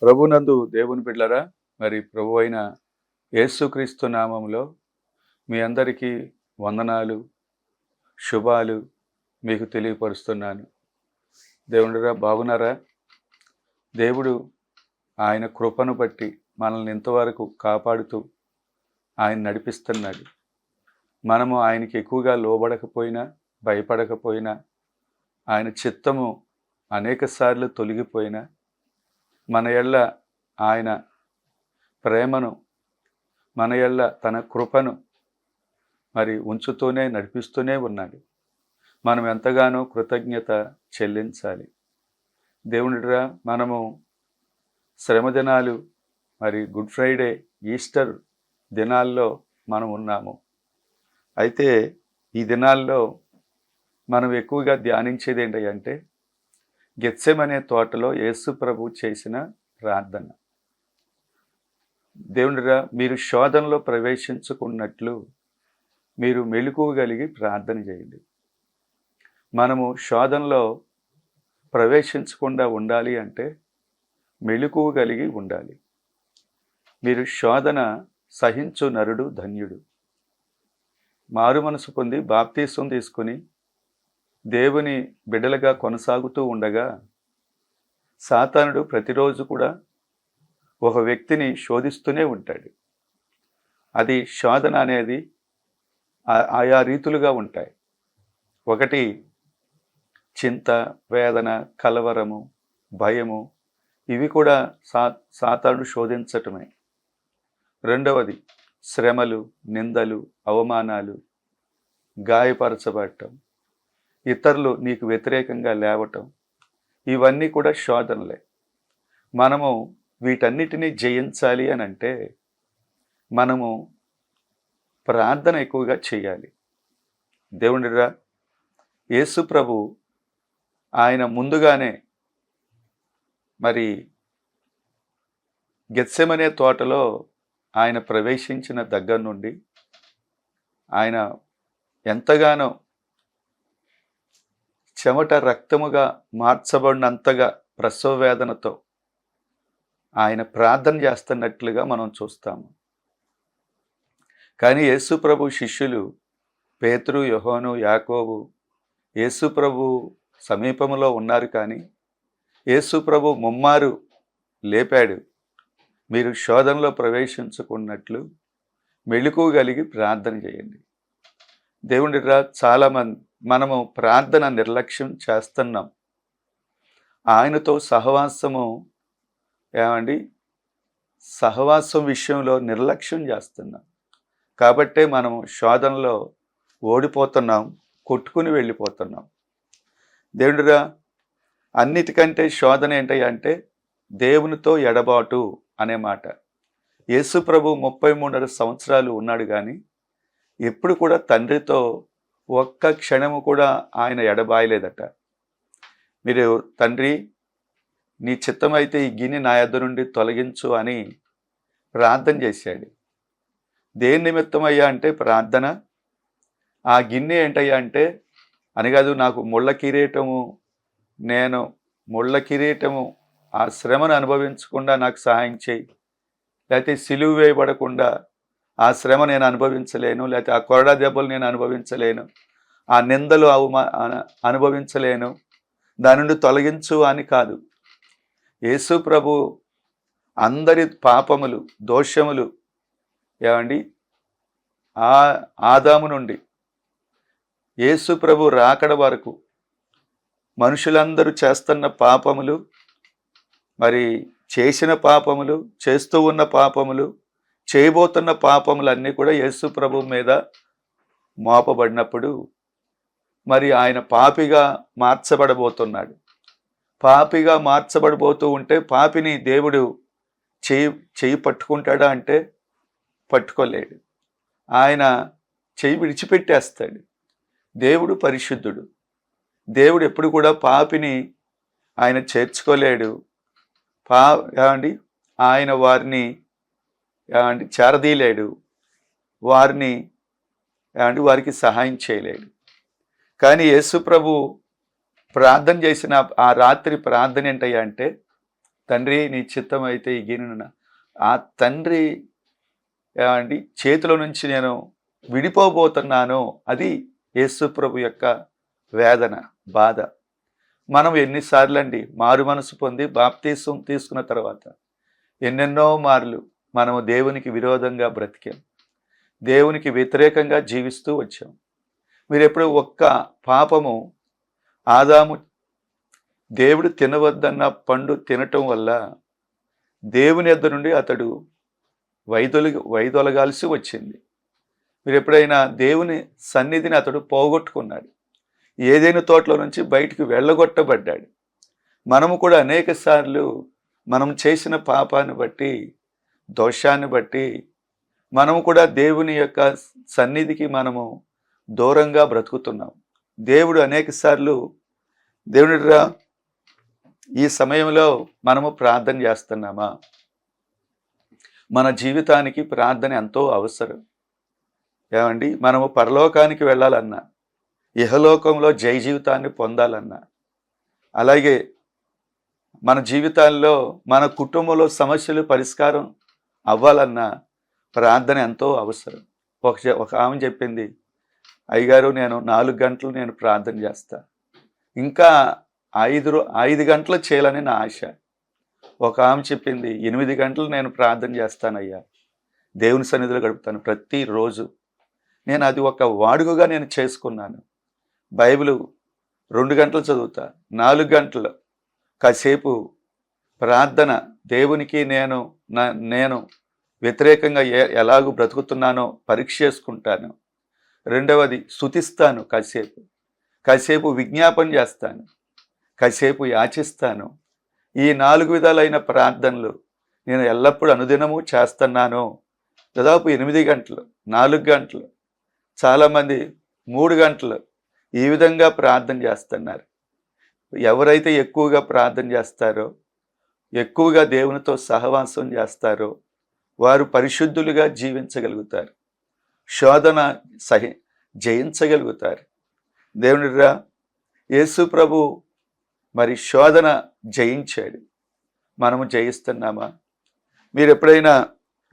ప్రభునందు దేవుని బిడ్డలారా, మరి ప్రభు అయిన యేసుక్రీస్తు నామములో మీ అందరికీ వందనాలు, శుభాలు మీకు తెలియపరుస్తున్నాను. దేవునిరా బాగున్నారా? దేవుడు ఆయన కృపను బట్టి మనల్ని ఇంతవరకు కాపాడుతూ ఆయన నడిపిస్తున్నాడు. మనము ఆయనకి ఎక్కువగా లోబడకపోయినా, భయపడకపోయినా, ఆయన చిత్తము అనేకసార్లు తొలగిపోయినా, మన యెడల ఆయన ప్రేమను, మన యెడల తన కృపను మరి ఉంచుతూనే నడిపిస్తూనే ఉన్నాడు. మనం ఎంతగానో కృతజ్ఞత చెల్లించాలి. దేవునిరా, మనము శ్రమ దినాలు, మరి గుడ్ ఫ్రైడే, ఈస్టర్ దినాల్లో మనం ఉన్నాము. అయితే ఈ దినాల్లో మనం ఎక్కువగా ధ్యానించేది ఏంటంటే గెత్సెమనే తోటలో యేసు ప్రభు చేసిన ప్రార్థన. దేవునిరా, మీరు శోధనలో ప్రవేశించుకున్నట్లు మీరు మెలకువ కలిగి ప్రార్థన చేయండి. మనము శోధనలో ప్రవేశించకుండా ఉండాలి అంటే మెలకువ కలిగి ఉండాలి. మీరు శోధన సహించు నరుడు ధన్యుడు. మారు మనసు పొంది బాప్తీసం తీసుకుని దేవుని బిడ్డలుగా కొనసాగుతూ ఉండగా సాతానుడు ప్రతిరోజు కూడా ఒక వ్యక్తిని శోధిస్తూనే ఉంటాడు. అది శోధన అనేది ఆయా రీతులుగా ఉంటాయి. ఒకటి చింత, వేదన, కలవరము, భయము, ఇవి కూడా సాతానుడు శోధించటమే. రెండవది శ్రమలు, నిందలు, అవమానాలు, గాయపరచబడటం, ఇతరులు నీకు వ్యతిరేకంగా లేవటం, ఇవన్నీ కూడా శోధనలే. మనము వీటన్నిటినీ జయించాలి అని అంటే మనము ప్రార్థన ఎక్కువగా చేయాలి. దేవునిరా, యేసు ప్రభు ఆయన ముందుగానే మరి గెత్సెమనే తోటలో ఆయన ప్రవేశించిన దగ్గర నుండి ఆయన ఎంతగానో చెమట రక్తముగా మార్చబడినంతగా ప్రసవ వేదనతో ఆయన ప్రార్థన చేస్తున్నట్లుగా మనం చూస్తాము. కానీ యేసు ప్రభు శిష్యులు పేతురు, యోహాను, యాకోబు యేసు ప్రభు సమీపంలో ఉన్నారు. కానీ యేసు ప్రభు ముమ్మారు లేపాడు, మీరు శోధనలో ప్రవేశించుకున్నట్లు మెలకువ కలిగి ప్రార్థన చేయండి. దేవునిరా, చాలామంది మనము ప్రార్థన నిర్లక్ష్యం చేస్తున్నాం. ఆయనతో సహవాసం విషయంలో నిర్లక్ష్యం చేస్తున్నాం. కాబట్టే మనము శోధనలో ఓడిపోతున్నాం, కొట్టుకుని వెళ్ళిపోతున్నాం. దేవునిరా, అన్నిటికంటే శోధన ఏంటంటే దేవునితో ఎడబాటు అనే మాట. యేసు ప్రభు 33 సంవత్సరాలు ఉన్నాడు, కానీ ఎప్పుడు కూడా తండ్రితో ఒక్క క్షణము కూడా ఆయన ఎడబాయలేదట. మీరు తండ్రి, నీ చిత్తమైతే ఈ గిన్నె నా యొద్ద నుండి తొలగించు అని ప్రార్థన చేశాడు. దేని నిమిత్తమయ్యా అంటే ప్రార్థన. ఆ గిన్నె ఏంటయ్యా అంటే అని కాదు, నాకు ముళ్ళ కిరీటము ఆ శ్రమను అనుభవించకుండా నాకు సహాయం చేయి, లేకపోతే సిలువ వేయబడకుండా ఆ శ్రమ నేను అనుభవించలేను, లేకపోతే ఆ కొరడా దెబ్బలు నేను అనుభవించలేను, ఆ నిందలు అనుభవించలేను, దాని నుండి తొలగించు అని కాదు. యేసు ప్రభు అందరి పాపములు, దోషములు ఆదాము నుండి యేసు ప్రభు రాకడ వరకు మనుషులందరూ చేస్తున్న పాపములు, మరి చేసిన పాపములు, చేస్తూ ఉన్న పాపములు, చేయబోతున్న పాపములన్నీ కూడా యేసు ప్రభు మీద మోపబడినప్పుడు మరి ఆయన పాపిగా మార్చబడబోతున్నాడు. పాపిగా మార్చబడబోతూ ఉంటే పాపిని దేవుడు చేయి పట్టుకుంటాడా అంటే పట్టుకోలేడు. ఆయన చేయి విడిచిపెట్టేస్తాడు. దేవుడు పరిశుద్ధుడు. దేవుడు ఎప్పుడు కూడా పాపిని ఆయన చేర్చుకోలేడు. ఆయన వారిని చేరదీయలేడు, వారికి సహాయం చేయలేడు. కానీ యేసు ప్రభు ప్రార్థన చేసిన ఆ రాత్రి ప్రార్థన ఏంటయ్యా అంటే తండ్రి నీ చిత్తం అయితే ఈ గిన్నెను ఆ తండ్రి ఏమండి చేతిలో నుంచి నేను విడిపోబోతున్నాను. అది యేసు ప్రభు యొక్క వేదన, బాధ. మనం ఎన్నిసార్లు అండి మారు మనసు పొంది బాప్తీసం తీసుకున్న తర్వాత ఎన్నెన్నో మార్లు మనము దేవునికి విరోధంగా బ్రతికాం, దేవునికి వ్యతిరేకంగా జీవిస్తూ వచ్చాం. మీరు ఎప్పుడు ఒక్క పాపము ఆదాము దేవుడు తినవద్దన్న పండు తినటం వల్ల దేవుని యొద్ద నుండి అతడు వైదొలగాల్సి వచ్చింది. మీరు ఎప్పుడైనా దేవుని సన్నిధిని అతడు పోగొట్టుకున్నాడు. ఏదైనా తోటలో నుంచి బయటికి వెళ్ళగొట్టబడ్డాడు. మనము కూడా అనేక సార్లు మనం చేసిన పాపాన్ని బట్టి, దోషాన్ని బట్టి మనము కూడా దేవుని యొక్క సన్నిధికి మనము దూరంగా బ్రతుకుతున్నాం. దేవుడు అనేక సార్లు దేవునిరా ఈ సమయంలో మనము ప్రార్థన చేస్తున్నామా? మన జీవితానికి ప్రార్థన ఎంతో అవసరం. ఏమండి, మనము పరలోకానికి వెళ్ళాలన్నా, ఇహలోకంలో జయ జీవితాన్ని పొందాలన్నా, అలాగే మన జీవితాల్లో మన కుటుంబంలో సమస్యలు పరిష్కారం అవ్వాలన్నా ప్రార్థన ఎంతో అవసరం. ఒక ఆమె చెప్పింది, అయ్యగారు నేను 4 గంటలు నేను ప్రార్థన చేస్తా, ఇంకా 5 గంటలు చేయాలని నా ఆశ. ఒక ఆమె చెప్పింది 8 గంటలు నేను ప్రార్థన చేస్తానయ్యా, దేవుని సన్నిధిలో గడుపుతాను ప్రతిరోజు. నేను అది ఒక వాడుకగా నేను చేసుకున్నాను. బైబిల్ 2 గంటలు చదువుతా, 4 గంటలు కాసేపు ప్రార్థన, దేవునికి నేను వ్యతిరేకంగా ఎలాగూ బ్రతుకుతున్నానో పరీక్ష చేసుకుంటాను. రెండవది స్తుతిస్తాను, కాసేపు విజ్ఞాపన చేస్తాను, కాసేపు యాచిస్తాను. ఈ 4 విధాలైన ప్రార్థనలు నేను ఎల్లప్పుడూ అనుదినము చేస్తున్నాను. దాదాపు 8 గంటలు, 4 గంటలు, చాలామంది 3 గంటలు ఈ విధంగా ప్రార్థన చేస్తున్నారు. ఎవరైతే ఎక్కువగా ప్రార్థన చేస్తారో, ఎక్కువగా దేవునితో సహవాసం చేస్తారో వారు పరిశుద్ధులుగా జీవించగలుగుతారు, శోధన జయించగలుగుతారు. దేవునిరా యేసు ప్రభు మరి శోధన జయించాడు. మనము జయిస్తున్నామా? మీరు ఎప్పుడైనా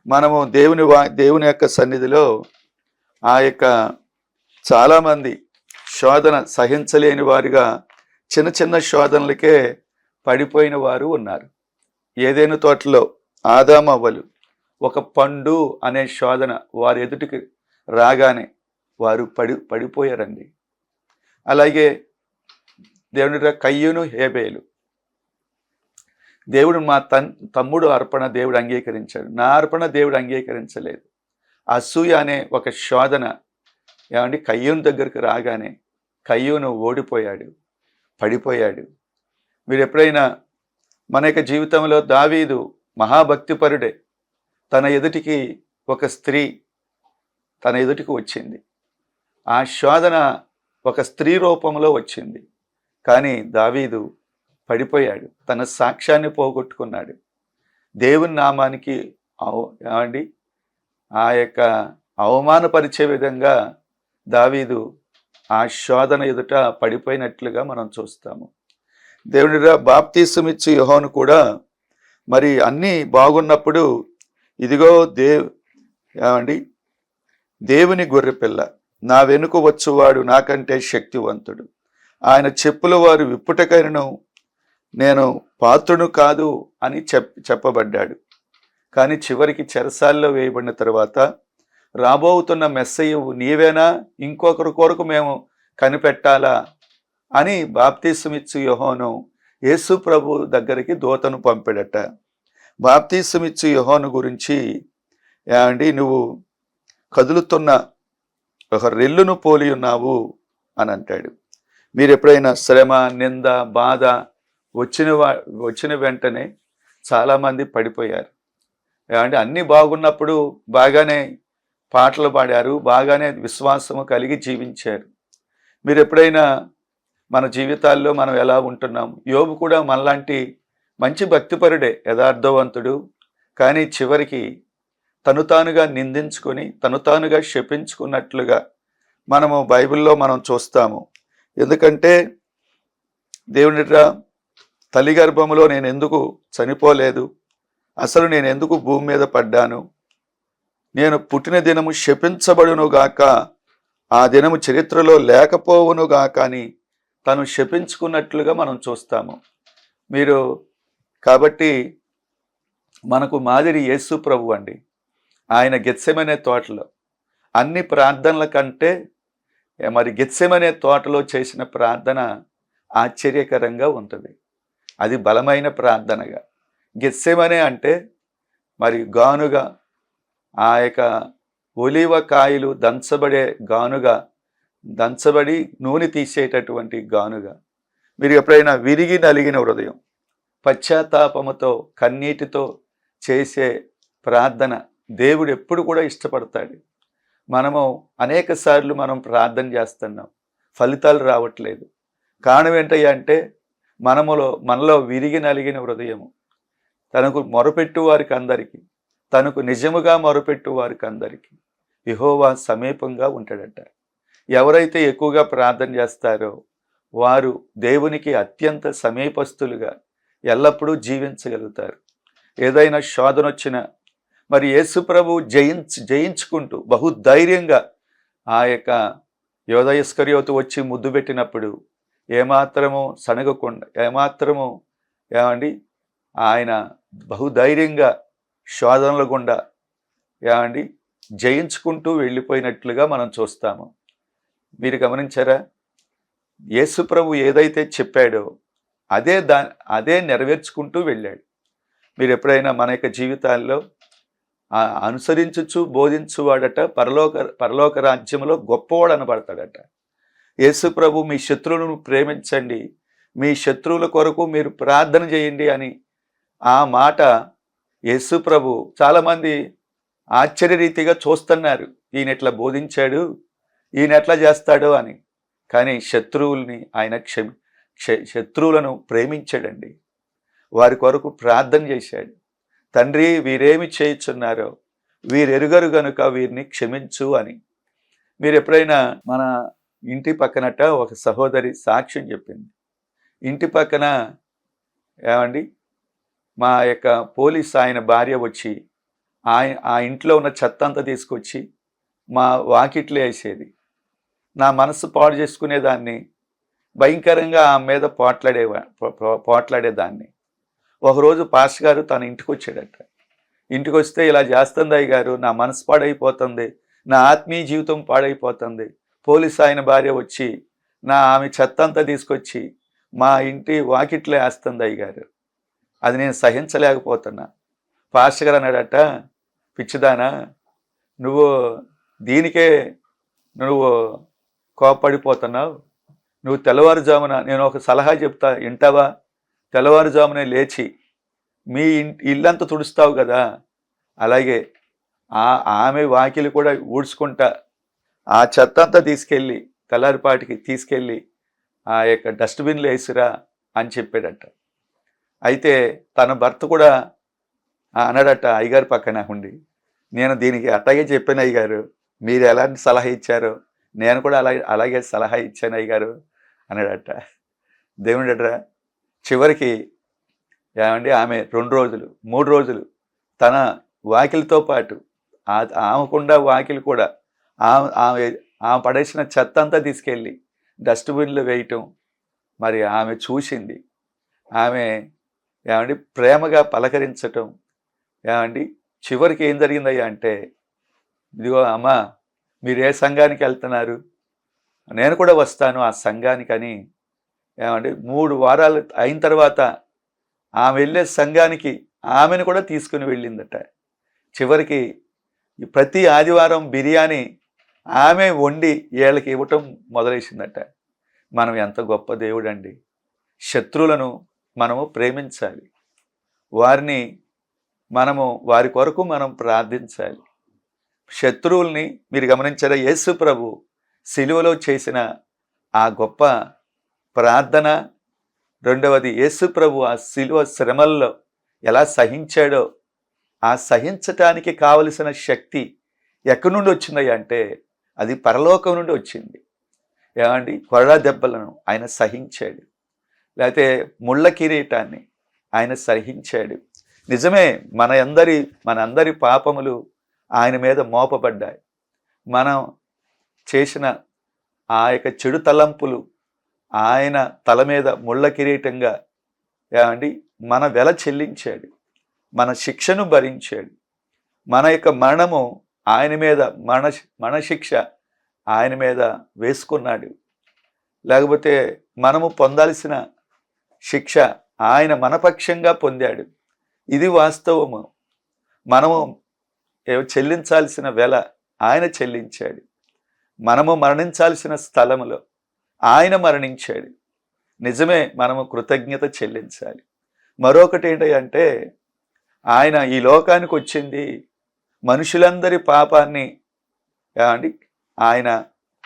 మనము దేవుని యొక్క సన్నిధిలో ఆ యొక్క చాలామంది శోధన సహించలేని వారుగా చిన్న చిన్న శోధనలకే పడిపోయిన వారు ఉన్నారు. ఏదైనా తోటలో ఆదాము అవ్వలు ఒక పండు అనే శోధన వారి ఎదుటికి రాగానే వారు పడిపోయారండి. అలాగే దేవుని కయ్యూను హేబేలు, దేవుడు మా తమ్ముడు అర్పణ దేవుడు అంగీకరించాడు, నా అర్పణ దేవుడు అంగీకరించలేదు. అసూయ అనే ఒక శోధన ఏమండి కయ్యూను దగ్గరికి రాగానే కయ్యూను ఓడిపోయాడు, పడిపోయాడు. మీరు ఎప్పుడైనా మన యొక్క జీవితంలో దావీదు మహాభక్తిపరుడే, తన ఎదుటికి ఒక స్త్రీ తన ఎదుటికి వచ్చింది. ఆ శోధన ఒక స్త్రీ రూపంలో వచ్చింది, కానీ దావీదు పడిపోయాడు, తన సాక్ష్యాన్ని పోగొట్టుకున్నాడు. దేవుని నామానికి ఏమండి ఆ యొక్క అవమానపరిచే విధంగా దావీదు ఆ శోధన ఎదుట పడిపోయినట్లుగా మనం చూస్తాము. దేవునిరా బాప్తీసం ఇచ్చి యోహాను కూడా మరి అన్నీ బాగున్నప్పుడు ఇదిగో ఏమండి దేవుని గొర్రెపిల్ల, నా వెనుక వచ్చువాడు నాకంటే శక్తివంతుడు, ఆయన చెప్పుల వారు విప్పుటకైనను నేను పాత్రుడు కాదు అని చెప్పబడ్డాడు. కానీ చివరికి చెరసాల్లో వేయబడిన తర్వాత రాబోతున్న మెస్సయ్యవు నీవేనా, ఇంకొకరి కొరకు మేము కనిపెట్టాలా అని బాప్తీసమిచ్చు యోహాను యేసు ప్రభు దగ్గరికి దూతను పంపాడట. బాప్తీసమిచ్చు యోహాను గురించి ఏమండి నువ్వు కదులుతున్న ఒక రెల్లును పోలి ఉన్నావు అని అంటాడు. మీరు ఎప్పుడైనా శ్రమ, నింద, బాధ వచ్చిన వెంటనే చాలామంది పడిపోయారు. ఏమంటే అన్నీ బాగున్నప్పుడు బాగానే పాటలు పాడారు, బాగానే విశ్వాసము కలిగి జీవించారు. మీరు ఎప్పుడైనా మన జీవితాల్లో మనం ఎలా ఉంటున్నాం? యోబు కూడా మనలాంటి మంచి భక్తిపరుడే, యథార్థవంతుడు. కానీ చివరికి తను తానుగా నిందించుకొని తను తానుగా శపించుకున్నట్లుగా మనము బైబిల్లో మనం చూస్తాము. ఎందుకంటే దేవునిరా తల్లి గర్భంలో నేను ఎందుకు చనిపోలేదు, అసలు నేను ఎందుకు భూమి మీద పడ్డాను, నేను పుట్టిన దినము శపించబడునుగాక, ఆ దినము చరిత్రలో లేకపోవునుగాక అని తను శపించుకున్నట్లుగా మనం చూస్తాము. మీరు కాబట్టి మనకు మాదిరి యేసు ప్రభు అండి. ఆయన గెత్సెమనే తోటలో అన్ని ప్రార్థనల కంటే మరి గెత్సెమనే తోటలో చేసిన ప్రార్థన ఆశ్చర్యకరంగా ఉంటుంది. అది బలమైన ప్రార్థనగా. గెత్సెమనే అంటే మరి గానుగా, ఆ యొక్క ఒలివ కాయలు దంచబడే గానుగా, దంచబడి నూనె తీసేటటువంటి గానుగా. మీరు ఎప్పుడైనా విరిగి నలిగిన హృదయం, పశ్చాత్తాపముతో కన్నీటితో చేసే ప్రార్థన దేవుడు ఎప్పుడు కూడా ఇష్టపడతాడు. మనము అనేక సార్లు మనం ప్రార్థన చేస్తున్నాం, ఫలితాలు రావట్లేదు. కారణం ఏంటయ్యా అంటే మనలో విరిగి నలిగిన హృదయము. తనకు మొరపెట్టు వారికి అందరికీ, తనకు నిజముగా మొరపెట్టు వారికి అందరికీ యెహోవా సమీపంగా ఉంటాడట. ఎవరైతే ఎక్కువగా ప్రార్థన చేస్తారో వారు దేవునికి అత్యంత సమీపస్తులుగా ఎల్లప్పుడూ జీవించగలుగుతారు. ఏదైనా శోధన వచ్చినా మరి యేసు ప్రభు జయించుకుంటూ బహుధైర్యంగా ఆ యొక్క యోధ ఇస్కరియోతు వచ్చి ముద్దు పెట్టినప్పుడు ఏమాత్రము సనగకుండా, ఏమాత్రము ఆయన బహుధైర్యంగా శోధనల గుండా జయించుకుంటూ వెళ్ళిపోయినట్లుగా మనం చూస్తాము. మీరు గమనించారా? యేసు ప్రభు ఏదైతే చెప్పాడో అదే నెరవేర్చుకుంటూ వెళ్ళాడు. మీరు ఎప్పుడైనా మన యొక్క జీవితాల్లో అనుసరించుచు బోధించువాడట పరలోక రాజ్యంలో గొప్పవాడు అనబడతాడట. యేసు ప్రభు మీ శత్రువులను ప్రేమించండి, మీ శత్రువుల కొరకు మీరు ప్రార్థన చేయండి అని ఆ మాట యేసు ప్రభు చాలామంది ఆశ్చర్యరీతిగా చూస్తున్నారు. ఈయన ఎట్లా బోధించాడు, ఈయన ఎట్లా చేస్తాడు అని. కానీ శత్రువుల్ని ఆయన శత్రువులను ప్రేమించాడండి. వారి కొరకు ప్రార్థన చేశాడు. తండ్రి, వీరేమి చేయుచున్నారో వీరెరుగరు గనుక వీరిని క్షమించు అని. మీరు ఎప్పుడైనా మన ఇంటి పక్కనట ఒక సహోదరి సాక్ష్యం చెప్పింది. ఇంటి పక్కన మా యొక్క పోలీస్ ఆయన భార్య వచ్చి ఆ ఇంట్లో ఉన్న చెత్త అంతా తీసుకొచ్చి మా వాకిట్లో వేసేది. నా మనసు పాడు చేసుకునేదాన్ని, భయంకరంగా ఆమె మీద పోట్లాడేదాన్ని. ఒకరోజు పాస్టర్ గారు తన ఇంటికి వచ్చాడట. ఇంటికి వస్తే, ఇలా చేస్తుంది అయ్య గారు, నా మనసు పాడైపోతుంది, నా ఆత్మీయ జీవితం పాడైపోతుంది. పోలీస్ ఆయన భార్య వచ్చి ఆమె చెత్త అంతా తీసుకొచ్చి మా ఇంటి వాకిట్లో వేస్తుంది అయ్య గారు, అది నేను సహించలేకపోతున్నా. పాస్టర్ గారు అన్నాడట, పిచ్చిదానా, నువ్వు దీనికే కోపడిపోతున్నావు. నువ్వు తెల్లవారుజామున, నేను ఒక సలహా చెప్తా వింటావా? తెల్లవారుజామునే లేచి మీ ఇల్లంతా తుడుస్తావు కదా, అలాగే ఆమె వాకిలి కూడా ఊడ్చుకుంటా ఆ చెత్త అంతా తీసుకెళ్ళి తెల్లారిపాటికి తీసుకెళ్ళి ఆ యొక్క డస్ట్బిన్లో వేసిరా అని చెప్పాడట. అయితే తన భర్త కూడా అన్నాడట అయ్యగారు పక్కన ఉండి, నేను దీనికి అట్లాగే చెప్పాను అయ్యగారు, మీరు ఎలాంటి సలహా ఇచ్చారో నేను కూడా అలాగే సలహా ఇచ్చాను అయ్యగారు అన్నాడట. దేవుడట చివరికి ఆమె 2 రోజులు 3 రోజులు తన వాకిలితో పాటు ఆమెకుండా వాకిలి కూడా ఆమె పడేసిన చెత్త అంతా తీసుకెళ్ళి డస్ట్బిన్లో వేయటం మరి ఆమె చూసింది. ఆమె ప్రేమగా పలకరించటం. చివరికి ఏం జరిగిందయ్యా అంటే, ఇదిగో అమ్మా, మీరు ఏ సంఘానికి వెళ్తున్నారు, నేను కూడా వస్తాను ఆ సంఘానికని 3 వారాలు అయిన తర్వాత ఆమె వెళ్ళే సంఘానికి ఆమెను కూడా తీసుకుని వెళ్ళిందట. చివరికి ప్రతి ఆదివారం బిర్యానీ ఆమె వండి వీళ్ళకి ఇవ్వటం మొదలైసిందట. మనం ఎంత గొప్ప దేవుడండి. శత్రువులను మనము ప్రేమించాలి, వారి కొరకు మనం ప్రార్థించాలి. శత్రువుల్ని మీరు గమనించారా? యేసు ప్రభు సిలువలో చేసిన ఆ గొప్ప ప్రార్థన. రెండవది, యేసు ప్రభు ఆ సిలువ శ్రమల్లో ఎలా సహించాడో, ఆ సహించటానికి కావలసిన శక్తి ఎక్కడి నుండి వచ్చిందయ్యా అంటే అది పరలోకం నుండి వచ్చింది. కొరడా దెబ్బలను ఆయన సహించాడు. లేకపోతే ముళ్ళ కిరీటాన్ని ఆయన సహించాడు. నిజమే, మనందరి పాపములు ఆయన మీద మోపబడ్డాయి. మనం చేసిన ఆ యొక్క చెడు తలంపులు ఆయన తల మీద ముళ్ళ కిరీటంగా ఏమండి మన వెల చెల్లించాడు, మన శిక్షను భరించాడు. మన యొక్క మరణము ఆయన మీద, మన శిక్ష ఆయన మీద వేసుకున్నాడు. లేకపోతే మనము పొందాల్సిన శిక్ష ఆయన మనపక్షంగా పొందాడు. ఇది వాస్తవము. మనము చెల్లించాల్సిన వెల ఆయన చెల్లించాడు. మనము మరణించాల్సిన స్థలములో ఆయన మరణించాడు. నిజమే, మనము కృతజ్ఞత చెల్లించాలి. మరొకటి ఏంటంటే ఆయన ఈ లోకానికి వచ్చింది మనుషులందరి పాపాన్ని ఆయన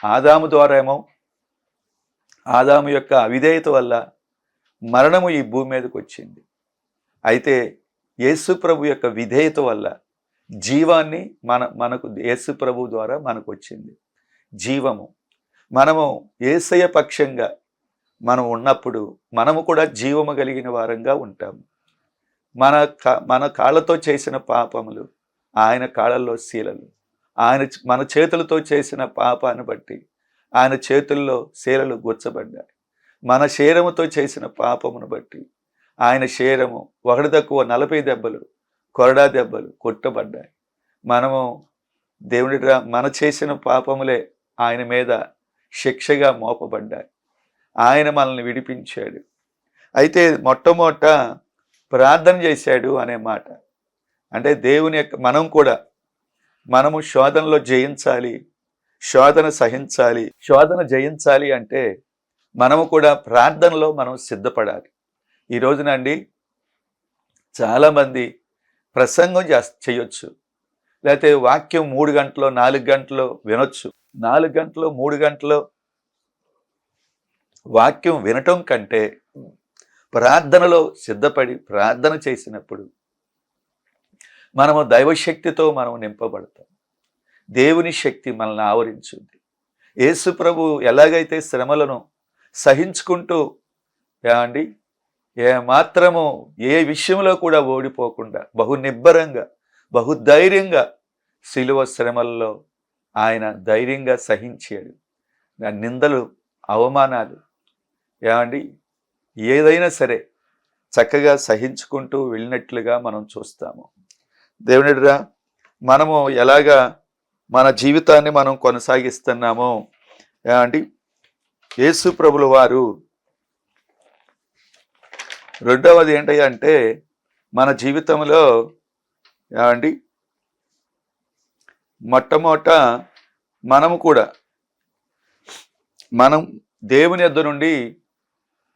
ఆదాము ద్వారా ఆదాము యొక్క అవిధేయత వల్ల మరణము ఈ భూమి మీదకి వచ్చింది. అయితే యేసు ప్రభు యొక్క విధేయత వల్ల జీవాన్ని మనకు యేసు ప్రభు ద్వారా మనకు వచ్చింది జీవము. మనము యేసయ్య పక్షంగా మనం ఉన్నప్పుడు మనము కూడా జీవము కలిగిన వారంగా ఉంటాము. మన కాళ్ళతో చేసిన పాపములు ఆయన కాళ్ళల్లో శీలలు. మన చేతులతో చేసిన పాపాన్ని బట్టి ఆయన చేతుల్లో శీలలు గుచ్చబడ్డాయి. మన శరీరముతో చేసిన పాపమును బట్టి ఆయన శరీరము 1 తక్కువ 40 దెబ్బలు, కొరడా దెబ్బలు కొట్టబడ్డాయి. మనము దేవుడిగా మన చేసిన పాపములే ఆయన మీద శిక్షగా మోపబడ్డాయి. ఆయన మనల్ని విడిపించాడు. అయితే మొట్టమొదట ప్రార్థన చేశాడు అనే మాట. అంటే దేవుని యొక్క మనము శోధనలో జయించాలి, శోధన సహించాలి. శోధన జయించాలి అంటే మనము కూడా ప్రార్థనలో మనం సిద్ధపడాలి. ఈ రోజునండి చాలామంది ప్రసంగం చేయొచ్చు, లేకపోతే వాక్యం 3 గంటలో 4 గంటలో వినొచ్చు. 4 గంటలో 3 గంటలో వాక్యం వినటం కంటే ప్రార్థనలో సిద్ధపడి ప్రార్థన చేసినప్పుడు మనము దైవశక్తితో మనం నింపబడతాం. దేవుని శక్తి మనల్ని ఆవరించుంది. యేసు ప్రభు ఎలాగైతే శ్రమలను సహించుకుంటూ ఏమాత్రము ఏ విషయంలో కూడా ఓడిపోకుండా బహునిబ్బరంగా బహుధైర్యంగా శిలువ శ్రమల్లో ఆయన ధైర్యంగా సహించాడు. నిందలు, అవమానాలు ఏదైనా సరే చక్కగా సహించుకుంటూ వెళ్ళినట్లుగా మనం చూస్తాము. దేవునిరా, మనము ఎలాగా మన జీవితాన్ని మనం కొనసాగిస్తున్నామో యేసు ప్రభుల వారు రెండవది ఏంటంటే మన జీవితంలో మొట్టమొదట మనం దేవుని యొద్ద నుండి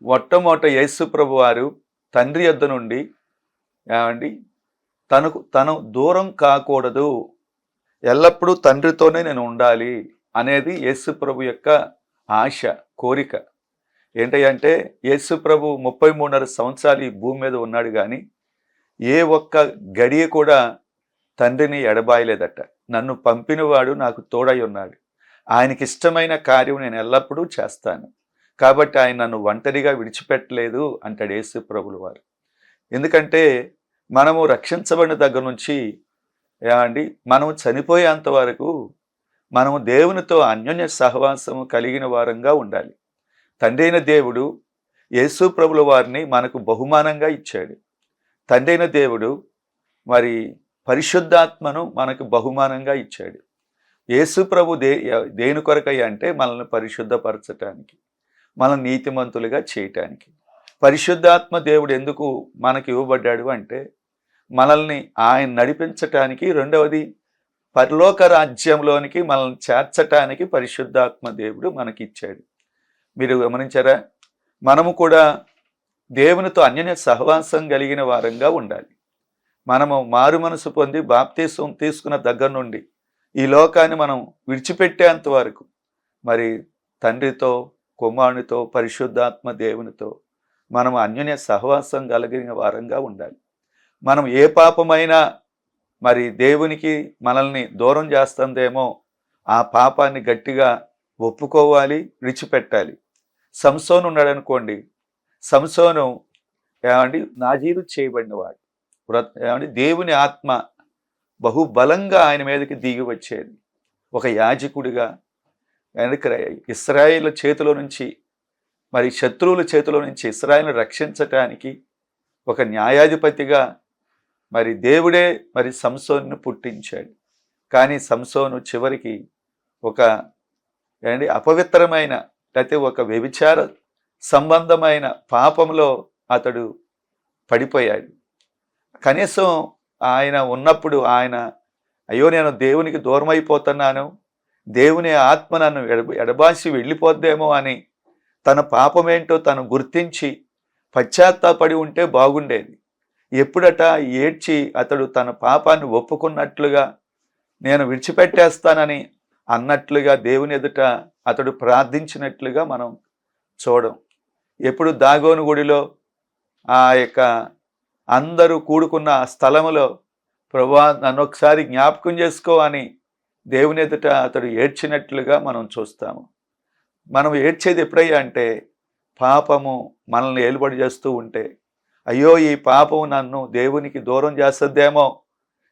మొట్టమొదట యేసు ప్రభు వారు తండ్రి యొద్ద నుండి తను దూరం కాకూడదు, ఎల్లప్పుడూ తండ్రితోనే నేను ఉండాలి అనేది యేసు ప్రభు యొక్క ఆశ, కోరిక. ఏంటంటే యేసు ప్రభు 33.5 సంవత్సరాలు ఈ భూమి మీద ఉన్నాడు, కానీ ఏ ఒక్క గడియ కూడా తండ్రిని ఎడబాయలేదట. నన్ను పంపినవాడు నాకు తోడై ఉన్నాడు, ఆయనకి ఇష్టమైన కార్యం నేను ఎల్లప్పుడూ చేస్తాను, కాబట్టి ఆయన నన్ను ఒంటరిగా విడిచిపెట్టలేదు అంటాడు యేసు ప్రభుల వారు. ఎందుకంటే మనము రక్షించబడిన దగ్గర నుంచి మనము చనిపోయేంత వరకు మనము దేవునితో అన్యోన్య సహవాసము కలిగిన వారంగా ఉండాలి. తండ్రి అయిన దేవుడు యేసు ప్రభుల వారిని మనకు బహుమానంగా ఇచ్చాడు. తండ్రి అయిన దేవుడు మరి పరిశుద్ధాత్మను మనకు బహుమానంగా ఇచ్చాడు. యేసు ప్రభు దేని కొరకయ్య అంటే మనల్ని పరిశుద్ధపరచటానికి, మనల్ని నీతిమంతులుగా చేయటానికి. పరిశుద్ధాత్మ దేవుడు ఎందుకు మనకి ఇవ్వబడ్డాడు అంటే మనల్ని ఆయన నడిపించటానికి, రెండవది పరలోక రాజ్యంలోనికి మనల్ని చేర్చటానికి పరిశుద్ధాత్మ దేవుడు మనకి ఇచ్చాడు. మీరు గమనించారా? మనము కూడా దేవునితో అన్యోన్య సహవాసం కలిగిన వారంగా ఉండాలి. మనము మారు మనసు పొంది బాప్తీసం తీసుకున్న దగ్గర నుండి ఈ లోకాన్ని మనం విడిచిపెట్టేంత వరకు మరి తండ్రితో, కుమారునితో, పరిశుద్ధాత్మ దేవునితో మనం అన్యోన్య సహవాసం కలిగిన వారంగా ఉండాలి. మనం ఏ పాపమైనా మరి దేవునికి మనల్ని దూరం చేస్తుందేమో ఆ పాపాన్ని గట్టిగా ఒప్పుకోవాలి, విడిచిపెట్టాలి. సంసోను ఉన్నాడు అనుకోండి, సంసోను ఏమండి నాజీరు చేయబడినవాడు. ఏమండి దేవుని ఆత్మ బహుబలంగా ఆయన మీదకి దిగి వచ్చేది. ఒక యాజకుడిగా ఇశ్రాయేలు చేతిలో నుంచి, మరి శత్రువుల చేతిలో నుంచి ఇశ్రాయేలును రక్షించటానికి ఒక న్యాయాధిపతిగా మరి దేవుడే మరి సంసోనును పుట్టించాడు. కానీ సంసోను చివరికి ఒక అపవిత్రమైన లేకపోతే ఒక వ్యభిచార సంబంధమైన పాపంలో అతడు పడిపోయాడు. కనీసం ఆయన ఉన్నప్పుడు ఆయన అయ్యో నేను దేవునికి దూరం అయిపోతున్నాను, దేవుని ఆత్మ నన్ను ఎడబాసి వెళ్ళిపోద్దేమో అని తన పాపమేంటో తను గుర్తించి పశ్చాత్తాపడి ఉంటే బాగుండేది. ఎప్పుడట ఏడ్చి అతడు తన పాపాన్ని ఒప్పుకున్నట్లుగా, నేను విడిచిపెట్టేస్తానని అన్నట్లుగా దేవుని ఎదుట అతడు ప్రార్థించినట్లుగా మనం చూడం. ఎప్పుడు దాగోను గుడిలో ఆ యొక్క అందరూ కూడుకున్న ఆ స్థలములో ప్రభువా నన్ను ఒకసారి జ్ఞాపకం చేసుకో అని దేవుని ఎదుట అతడు ఏడ్చినట్లుగా మనం చూస్తాము. మనం ఏడ్చేది ఎప్పుడయ్యా అంటే పాపము మనల్ని ఏలుబడి చేస్తూ ఉంటే, అయ్యో ఈ పాపము నన్ను దేవునికి దూరం చేస్తుందేమో,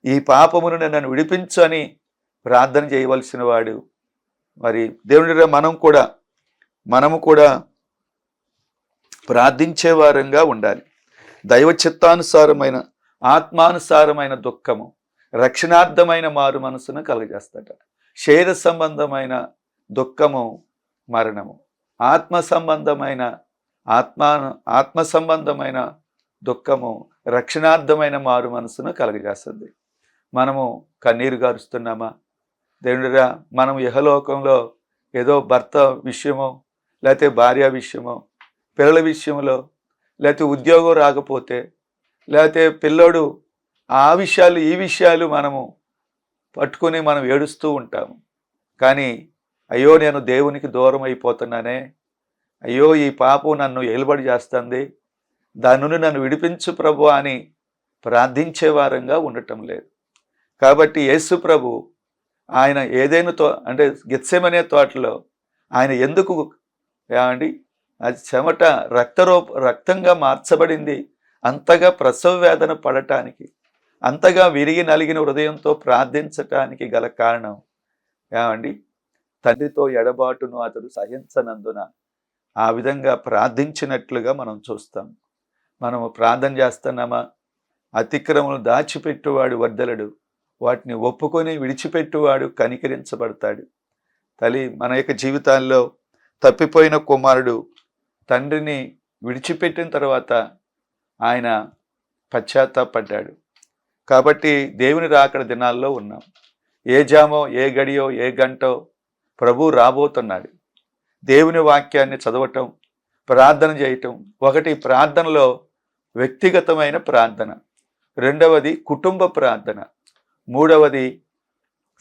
ఈ పాపమును నన్ను విడిపించు అని ప్రార్థన చేయవలసిన వాడు. మరి దేవుని మనము కూడా ప్రార్థించే వారంగా ఉండాలి. దైవ చిత్తానుసారమైన ఆత్మానుసారమైన దుఃఖము రక్షణార్థమైన మారు మనసును కలుగజేస్తాట. శరీర సంబంధమైన దుఃఖము మరణము, ఆత్మ సంబంధమైన దుఃఖము రక్షణార్థమైన మారు మనసును కలుగజేస్తుంది. మనము కన్నీరు గారుస్తున్నామా? దేవుడిరా, మనం ఇహలోకంలో ఏదో భర్త విషయమో, లేకపోతే భార్య విషయమో, పిల్లల విషయంలో, లేకపోతే ఉద్యోగం రాకపోతే, లేకపోతే పిల్లోడు ఆ విషయాలు ఈ విషయాలు మనము పట్టుకొని మనం ఏడుస్తూ ఉంటాము. కానీ అయ్యో నేను దేవునికి దూరం అయిపోతున్నానే, అయ్యో ఈ పాపం నన్ను ఏలుబడి చేస్తుంది, దాని నుండి నన్ను విడిపించు ప్రభు అని ప్రార్థించే వారంగా ఉండటం లేదు. కాబట్టి యేసు ప్రభు ఆయన ఏదైనా గెత్సెమనే తోటలో ఆయన ఎందుకు అది చెమట రక్తంగా మార్చబడింది, అంతగా ప్రసవ వేదన పడటానికి, అంతగా విరిగి నలిగిన హృదయంతో ప్రార్థించటానికి గల కారణం తండ్రితో ఎడబాటును అతడు సహించనందున ఆ విధంగా ప్రార్థించినట్లుగా మనం చూస్తాం. మనము ప్రార్థన చేస్తున్నామా? అతిక్రమను దాచిపెట్టువాడు వర్ధలడు, వాటిని ఒప్పుకొని విడిచిపెట్టువాడు కనికరించబడతాడు. తల్లి, మన యొక్క జీవితాల్లో తప్పిపోయిన కుమారుడు తండ్రిని విడిచిపెట్టిన తర్వాత ఆయన పశ్చాత్తాపడ్డాడు. కాబట్టి దేవుని రాకడ దినాల్లో ఉన్నాం. ఏ జామో, ఏ గడియో, ఏ గంటో ప్రభు రాబోతున్నాడు. దేవుని వాక్యాన్ని చదవటం, ప్రార్థన చేయటం. ఒకటి ప్రార్థనలో వ్యక్తిగతమైన ప్రార్థన, రెండవది కుటుంబ ప్రార్థన, మూడవది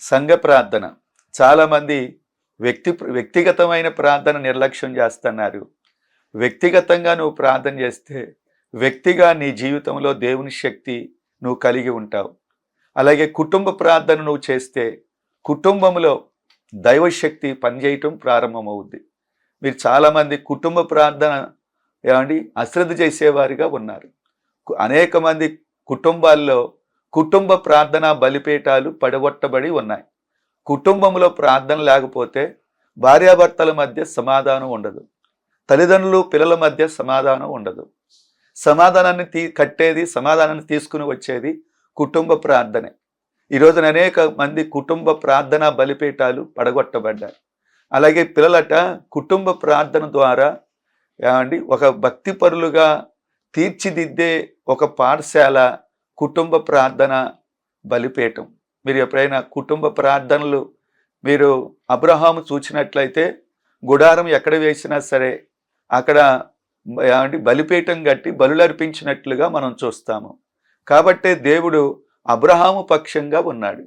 సంఘ ప్రార్థన. చాలామంది వ్యక్తిగతమైన ప్రార్థన నిర్లక్ష్యం చేస్తున్నారు. వ్యక్తిగతంగా నువ్వు ప్రార్థన చేస్తే వ్యక్తిగా నీ జీవితంలో దేవుని శక్తి నువ్వు కలిగి ఉంటావు. అలాగే కుటుంబ ప్రార్థన నువ్వు చేస్తే కుటుంబంలో దైవశక్తి పనిచేయటం ప్రారంభమవుద్ది. మీరు చాలామంది కుటుంబ ప్రార్థన అశ్రద్ధ చేసేవారిగా ఉన్నారు. అనేక మంది కుటుంబాల్లో కుటుంబ ప్రార్థన బలిపీఠాలు పడగొట్టబడి ఉన్నాయి. కుటుంబంలో ప్రార్థన లేకపోతే భార్యాభర్తల మధ్య సమాధానం ఉండదు, తల్లిదండ్రులు పిల్లల మధ్య సమాధానం ఉండదు. సమాధానాన్ని సమాధానాన్ని తీసుకుని వచ్చేది కుటుంబ ప్రార్థనే. ఈరోజున అనేక మంది కుటుంబ ప్రార్థన బలిపీఠాలు పడగొట్టబడ్డాయి. అలాగే పిల్లలట కుటుంబ ప్రార్థన ద్వారా ఒక భక్తిపరులుగా తీర్చిదిద్దే ఒక పాఠశాల కుటుంబ ప్రార్థన బలిపీఠం. మీరు ఎప్పుడైనా కుటుంబ ప్రార్థనలు మీరు అబ్రహాము చూసినట్లయితే గుడారం ఎక్కడ వేసినా సరే అక్కడ బలిపీఠం కట్టి బలులర్పించినట్లుగా మనం చూస్తాము. కాబట్టే దేవుడు అబ్రహాము పక్షంగా ఉన్నాడు.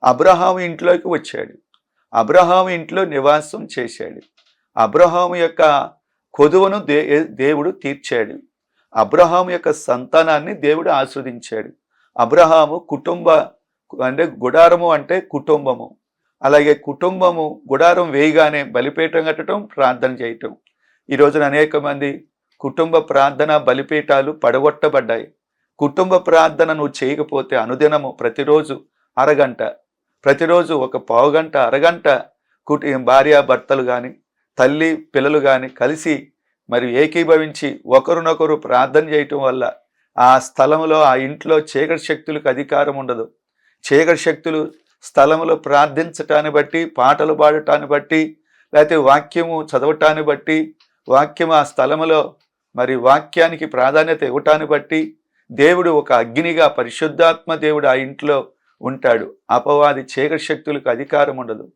అబ్రహాము ఇంట్లోకి వచ్చాడు, అబ్రహాము ఇంట్లో నివాసం చేశాడు, అబ్రహాము యొక్క కొదువను దేవుడు తీర్చాడు, అబ్రహాము యొక్క సంతానాన్ని దేవుడు ఆస్వాదించాడు. అబ్రహాము గుడారము అంటే కుటుంబము. అలాగే కుటుంబము గుడారం వేయగానే బలిపీఠం కట్టడం, ప్రార్థన చేయటం. ఈ రోజున అనేక మంది కుటుంబ ప్రార్థన బలిపీఠాలు పడగొట్టబడ్డాయి. కుటుంబ ప్రార్థన నువ్వు చేయకపోతే అనుదినము ప్రతిరోజు అరగంట, ప్రతిరోజు ఒక పావుగంట, అరగంట భార్యాభర్తలు కానీ, తల్లి పిల్లలు కానీ కలిసి మరి ఏకీభవించి ఒకరినొకరు ప్రార్థన చేయటం వల్ల ఆ స్థలంలో, ఆ ఇంట్లో చీకటి శక్తులకు అధికారం ఉండదు. చీకటి శక్తులు స్థలంలో ప్రార్థించటాన్ని బట్టి, పాటలు పాడటాన్ని బట్టి, లేకపోతే వాక్యము చదవటాన్ని బట్టి, వాక్యం ఆ స్థలంలో మరి వాక్యానికి ప్రాధాన్యత ఇవ్వటాన్ని బట్టి దేవుడు ఒక అగ్నిగా, పరిశుద్ధాత్మ దేవుడు ఆ ఇంట్లో ఉంటాడు. అపవాది చీకటి శక్తులకు అధికారం ఉండదు.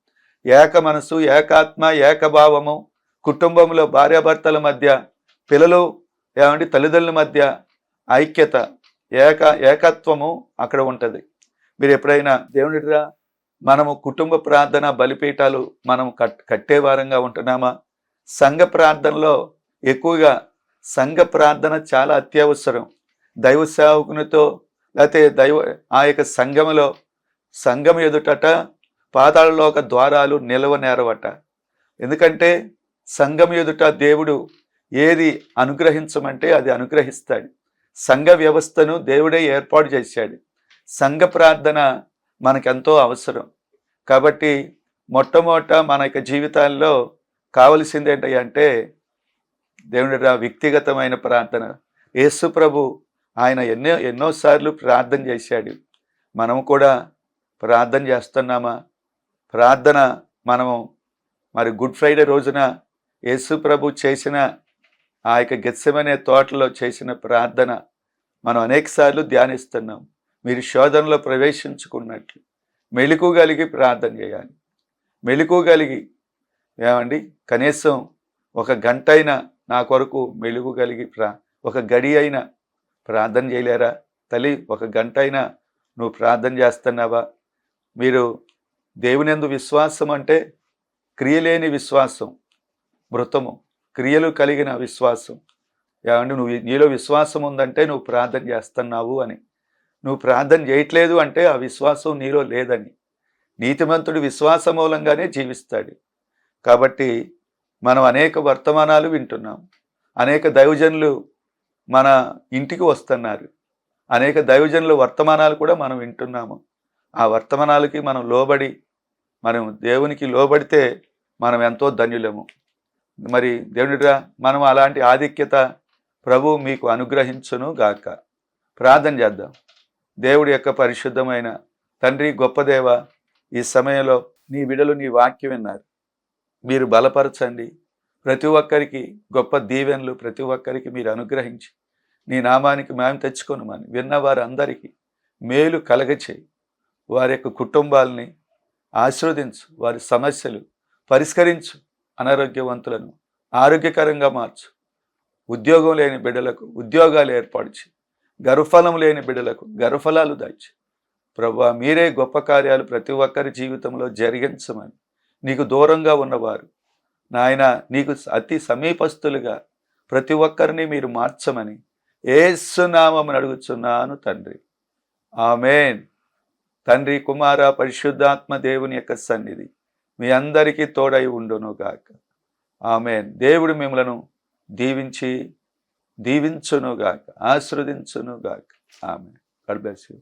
ఏక మనసు, ఏకాత్మ, ఏకభావము, కుటుంబంలో భార్యాభర్తల మధ్య, పిల్లలు తల్లిదండ్రుల మధ్య ఐక్యత, ఏకత్వము అక్కడ ఉంటుంది. మీరు ఎప్పుడైనా దేవునిరా మనము కుటుంబ ప్రార్థన బలిపీఠాలు మనం కట్టే వారంగా ఉంటున్నామా? సంఘ ప్రార్థనలో ఎక్కువగా సంఘ ప్రార్థన చాలా అత్యవసరం. దైవ సేవకునితో లేకపోతే ఆ యొక్క సంఘం ఎదుటట పాతాళలోక ద్వారాలు నిలవనేరవట. ఎందుకంటే సంఘం ఎదుట దేవుడు ఏది అనుగ్రహించమంటే అది అనుగ్రహిస్తాడు. సంఘ వ్యవస్థను దేవుడే ఏర్పాటు చేశాడు. సంఘ ప్రార్థన మనకెంతో అవసరం. కాబట్టి మొట్టమొదట మన యొక్క జీవితాల్లో కావలసింది ఏంటంటే దేవుని వ్యక్తిగతమైన ప్రార్థన. యేసు ప్రభు ఆయన ఎన్నోసార్లు ప్రార్థన చేశాడు. మనము కూడా ప్రార్థన చేస్తున్నామా? ప్రార్థన మనము మరి గుడ్ ఫ్రైడే రోజున యేసు ప్రభు చేసిన ఆ యొక్క గెత్సెమనే తోటలో చేసిన ప్రార్థన మనం అనేకసార్లు ధ్యానిస్తున్నాం. మీరు శోధనలో ప్రవేశించుకున్నట్లు మెలకువగలిగి ప్రార్థన చేయాలి. మెలకువగలిగి కనీసం ఒక గంట అయినా నా కొరకు మెలుగుగలిగి ఒక గడి అయినా ప్రార్థన చేయలేరా? తల్లి, ఒక గంట అయినా నువ్వు ప్రార్థన చేస్తున్నావా? మీరు దేవునియందు విశ్వాసం అంటే క్రియలేని విశ్వాసం మృతము, క్రియలు కలిగిన విశ్వాసం. నీలో విశ్వాసం ఉందంటే నువ్వు ప్రార్థన చేస్తున్నావు అని. నువ్వు ప్రార్థన చేయట్లేదు అంటే ఆ విశ్వాసం నీలో లేదని. నీతిమంతుడు విశ్వాస మూలంగానే జీవిస్తాడు. కాబట్టి మనం అనేక వర్తమానాలు వింటున్నాం. అనేక దైవజనులు మన ఇంటికి వస్తున్నారు. అనేక దైవజనుల వర్తమానాలు కూడా మనం వింటున్నాము. ఆ వర్తమానాలకి మనం లోబడి, మనం దేవునికి లోబడితే మనం ఎంతో ధన్యులము. మరి దేవునిరా మనం అలాంటి ఆధిక్యత ప్రభు మీకు అనుగ్రహించును గాక. ప్రార్థన చేద్దాం. దేవుడి యొక్క పరిశుద్ధమైన తండ్రి, గొప్ప దేవ, ఈ సమయంలో నీ బిడ్డలు నీ వాక్యం విన్నారు. మీరు బలపరచండి. ప్రతి ఒక్కరికి గొప్ప దీవెనలు ప్రతి ఒక్కరికి మీరు అనుగ్రహించి నీ నామానికి మేము తెచ్చుకొనమని విన్నవారందరికీ మేలు కలగచేయి. వారి యొక్క కుటుంబాలని ఆశీర్వదించు. వారి సమస్యలు పరిష్కరించు. అనారోగ్యవంతులను ఆరోగ్యకరంగా మార్చు. ఉద్యోగం లేని బిడ్డలకు ఉద్యోగాలు ఏర్పరిచి, గర్భఫలం లేని బిడ్డలకు గర్భఫలాలు దాచి ప్రభువా, మీరే గొప్ప కార్యాలు ప్రతి ఒక్కరి జీవితంలో జరిగించమని, నీకు దూరంగా ఉన్నవారు నాయన నీకు అతి సమీపస్తులుగా ప్రతి ఒక్కరిని మీరు మార్చమని యేసు నామమున అడుగుచున్నాను తండ్రి. ఆమేన్. తండ్రి, కుమార, పరిశుద్ధాత్మ దేవుని యొక్క సన్నిధి మీ అందరికీ తోడై ఉండును గాక. ఆమేన్. దేవుడు మిమ్మలను దీవించును గాక, ఆశీర్వదించును గాక. ఆమేన్. God bless you.